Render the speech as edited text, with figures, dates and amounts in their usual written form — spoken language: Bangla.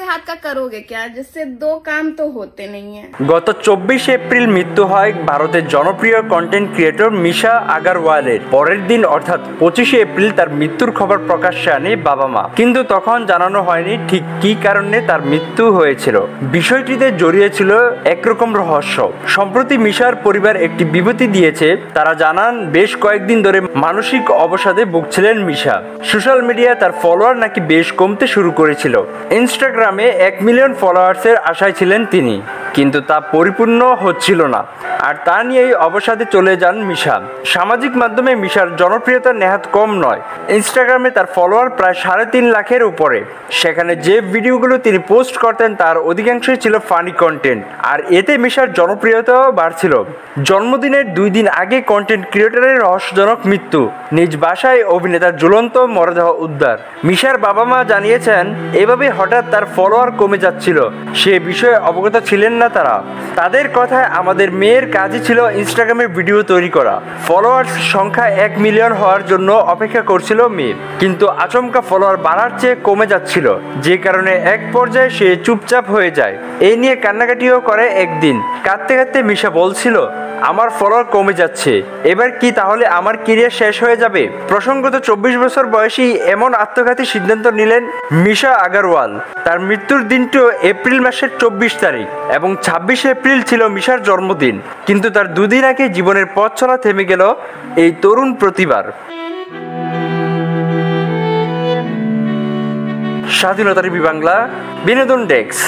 हाथ का करोगे क्या, जिससे दो काम तो होते नहीं है। গত 24 এপ্রিল মৃত্যু হয় ভারতের জনপ্রিয় কন্টেন্ট ক্রিয়েটর মিশা আগারওয়ালের। পরের দিন অর্থাৎ 25 এপ্রিল তার মৃত্যুর খবর প্রকাশ্যে আনে বাবা মা, কিন্তু তখন জানানো হয়নি ঠিক কি কারণে তার মৃত্যু হয়েছিল। বিষয়টিতে জড়িয়েছিল একরকম রহস্য। সম্প্রতি মিশার পরিবার একটি বিবৃতি দিয়েছে। তারা জানান বেশ কয়েকদিন ধরে মানসিক অবসাদে ভুগছিলেন মিশা। সোশ্যাল মিডিয়ায় তার ফলোয়ার নাকি বেশ কমতে শুরু করেছিল। ইনস্টাগ্রামে 1 মিলিয়ন ফলোয়ার্সের আশায় ছিলেন তিনি, কিন্তু তা পরিপূর্ণ হচ্ছিল না। আর তা নিয়েই অবসাদে চলে যান মিশা। সামাজিক মাধ্যমে মিশার জনপ্রিয়তা নেহাত কম নয়। ইনস্টাগ্রামে তার ফলোয়ার প্রায় 3.5 লাখের উপরে। সেখানে যে ভিডিওগুলো তিনি পোস্ট করতেন তার অধিকাংশই ছিল ফানি কন্টেন্ট, আর এতে মিশার জনপ্রিয়তাও বাড়ছিল। জন্মদিনের 2 দিন আগে কন্টেন্ট ক্রিয়েটরের রহস্যজনক মৃত্যু, নিজ বাসায় অভিনেতার ঝুলন্ত মরদেহ উদ্ধার। মিশার বাবা মা জানিয়েছেন এভাবে হঠাৎ তার ফলোয়ার কমে যাচ্ছিল, সে বিষয়ে অবগত ছিলেন না তারা। তাদের কথায় আমাদের মেয়ের কাজই ছিল ইনস্টাগ্রামে ভিডিও তৈরি করা। ফলোয়ার সংখ্যা 1 মিলিয়ন হওয়ার জন্য অপেক্ষা করছিল মেয়ে, কিন্তু আচমকা ফলোয়ার বাড়ার চেয়ে কমে যাচ্ছিল, যে কারণে এক পর্যায়ে সে চুপচাপ হয়ে যায়। এই নিয়ে কান্নাকাটিও করে একদিন। কাঁদতে কাঁদতে মিশা বলছিল, আমার ফলোয়ার কমে যাচ্ছে, এবার কি তাহলে আমার ক্যারিয়ার শেষ হয়ে যাবে? প্রসঙ্গত 24 বছর বয়সী এমন আত্মঘাতী সিদ্ধান্ত নিলেন মিশা আগারওয়াল। তার মৃত্যুর দিনটিও এপ্রিল মাসের 24 তারিখ এবং 26 এপ্রিল ছিল মিশার জন্মদিন, কিন্তু তার 2 দিন আগে জীবনের পথ চলা থেমে গেল এই তরুণ প্রতিভার। স্বাধীনতা টিভি বাংলা, বিনোদন ডেস্ক।